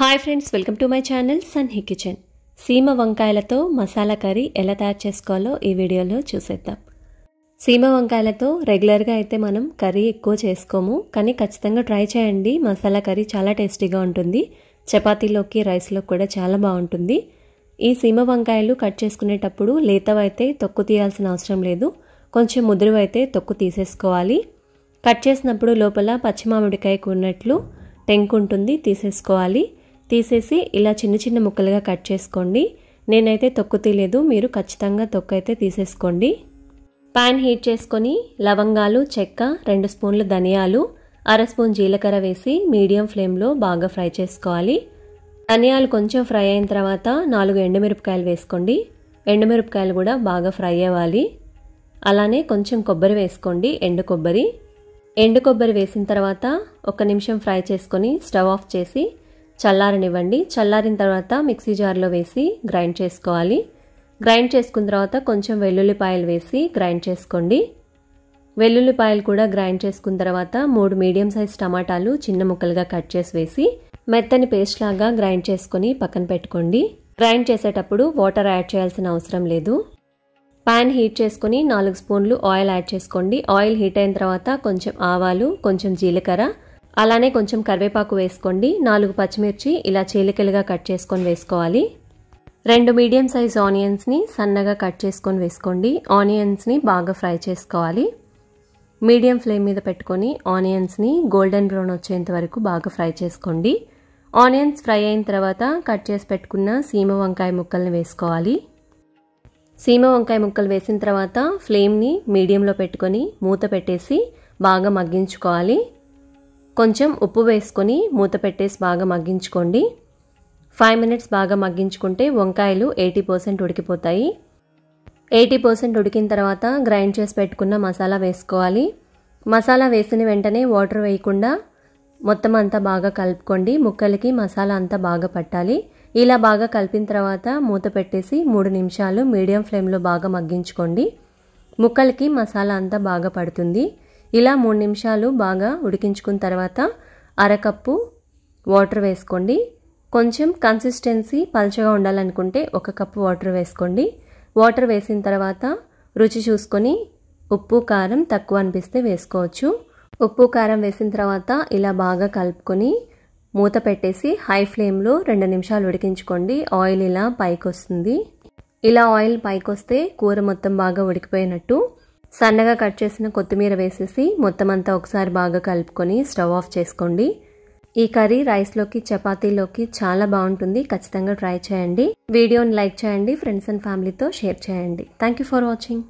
Hi friends, welcome to my channel సన్హి kitchen. సీమ వంకాయలతో మసాలా కర్రీ ఎలా తయారు చేసుకోవాలో ఈ వీడియోలో చూసేద్దాం. సీమ వంకాయలతో రెగ్యులర్గా అయితే మనం కర్రీ ఎక్కువ చేసుకోము, కానీ ఖచ్చితంగా ట్రై చేయండి. మసాలా కర్రీ చాలా టేస్టీగా ఉంటుంది. చపాతీలోకి రైస్లో కూడా చాలా బాగుంటుంది. ఈ సీమ వంకాయలు కట్ చేసుకునేటప్పుడు లేతవైతే తొక్కు తీయాల్సిన అవసరం లేదు, కొంచెం ముదురువైతే తొక్కు తీసేసుకోవాలి. కట్ చేసినప్పుడు లోపల పచ్చి మామిడికాయకు ఉన్నట్లు టెంకు ఉంటుంది, తీసేసుకోవాలి. తీసేసి ఇలా చిన్న చిన్న ముక్కలుగా కట్ చేసుకోండి. నేనైతే తొక్కు తీయలేదు, మీరు ఖచ్చితంగా తొక్కు అయితే తీసేసుకోండి. పాన్ హీట్ చేసుకొని లవంగాలు, చెక్క, 2 స్పూన్లు ధనియాలు, 1/2 స్పూన్ జీలకర్ర వేసి మీడియం ఫ్లేమ్లో బాగా ఫ్రై చేసుకోవాలి. ధనియాలు కొంచెం ఫ్రై అయిన తర్వాత 4 ఎండుమిరపకాయలు వేసుకోండి. ఎండుమిరపకాయలు కూడా బాగా ఫ్రై అవ్వాలి. అలానే కొంచెం కొబ్బరి వేసుకోండి, ఎండు కొబ్బరి. ఎండు కొబ్బరి వేసిన తర్వాత 1 నిమిషం ఫ్రై చేసుకొని స్టవ్ ఆఫ్ చేసి చల్లారనివ్వండి. చల్లారిన తర్వాత మిక్సీ జార్లో వేసి గ్రైండ్ చేసుకోవాలి. గ్రైండ్ చేసుకున్న తర్వాత కొంచెం వెల్లుల్లిపాయలు వేసి గ్రైండ్ చేసుకోండి. వెల్లుల్లిపాయలు కూడా గ్రైండ్ చేసుకున్న తర్వాత 3 మీడియం సైజ్ టమాటాలు చిన్న ముక్కలుగా కట్ చేసి వేసి మెత్తని పేస్ట్ లాగా గ్రైండ్ చేసుకొని పక్కన పెట్టుకోండి. గ్రైండ్ చేసేటప్పుడు వాటర్ యాడ్ చేయాల్సిన అవసరం లేదు. పాన్ హీట్ చేసుకొని 4 స్పూన్లు ఆయిల్ యాడ్ చేసుకోండి. ఆయిల్ హీట్ అయిన తర్వాత కొంచెం ఆవాలు, కొంచెం జీలకర్ర, అలానే కొంచెం కరివేపాకు వేసుకోండి. 4 పచ్చిమిర్చి ఇలా చీలికలుగా కట్ చేసుకొని వేసుకోవాలి. 2 మీడియం సైజ్ ఆనియన్స్ని సన్నగా కట్ చేసుకొని వేసుకోండి. ఆనియన్స్ని బాగా ఫ్రై చేసుకోవాలి. మీడియం ఫ్లేమ్ మీద పెట్టుకొని ఆనియన్స్ని గోల్డెన్ బ్రౌన్ వచ్చేంత వరకు బాగా ఫ్రై చేసుకోండి. ఆనియన్స్ ఫ్రై అయిన తర్వాత కట్ చేసి పెట్టుకున్న సీమ వంకాయ ముక్కల్ని వేసుకోవాలి. సీమ వంకాయ ముక్కలు వేసిన తర్వాత ఫ్లేమ్ని మీడియంలో పెట్టుకొని మూత పెట్టేసి బాగా మగ్గించుకోవాలి. కొంచెం ఉప్పు వేసుకొని మూత పెట్టేసి బాగా మగ్గించుకోండి. 5 మినిట్స్ బాగా మగ్గించుకుంటే వంకాయలు 80% ఉడికిపోతాయి. 80% ఉడికిన తర్వాత గ్రైండ్ చేసి పెట్టుకున్న మసాలా వేసుకోవాలి. మసాలా వేసిన వెంటనే వాటర్ వేయకుండా మొత్తం అంతా బాగా కలుపుకోండి. ముక్కలకి మసాలా అంతా బాగా పట్టాలి. ఇలా బాగా కలిపిన తర్వాత మూత పెట్టేసి 3 నిమిషాలు మీడియం ఫ్లేమ్లో బాగా మగ్గించుకోండి. ముక్కలకి మసాలా అంతా బాగా పడుతుంది. ఇలా 3 నిమిషాలు బాగా ఉడికించుకున్న తర్వాత 1/2 కప్పు వాటర్ వేసుకోండి. కొంచెం కన్సిస్టెన్సీ పల్చగా ఉండాలనుకుంటే 1 కప్పు వాటర్ వేసుకోండి. వాటర్ వేసిన తర్వాత రుచి చూసుకొని ఉప్పు, కారం తక్కువ అనిపిస్తే వేసుకోవచ్చు. ఉప్పు, కారం వేసిన తర్వాత ఇలా బాగా కలుపుకొని మూత పెట్టేసి హై ఫ్లేమ్లో 2 నిమిషాలు ఉడికించుకోండి. ఆయిల్ ఇలా పైకి వస్తుంది. ఇలా ఆయిల్ పైకి వస్తే కూర మొత్తం బాగా ఉడికిపోయినట్టు. సన్నగా కట్ చేసిన కొత్తిమీర వేసేసి మొత్తం అంతా ఒకసారి బాగా కలుపుకొని స్టవ్ ఆఫ్ చేసుకోండి. ఈ కర్రీ రైస్లోకి, చపాతీలోకి చాలా బాగుంటుంది. ఖచ్చితంగా ట్రై చేయండి. వీడియోని లైక్ చేయండి, ఫ్రెండ్స్ అండ్ ఫ్యామిలీతో షేర్ చేయండి. Thank you for watching.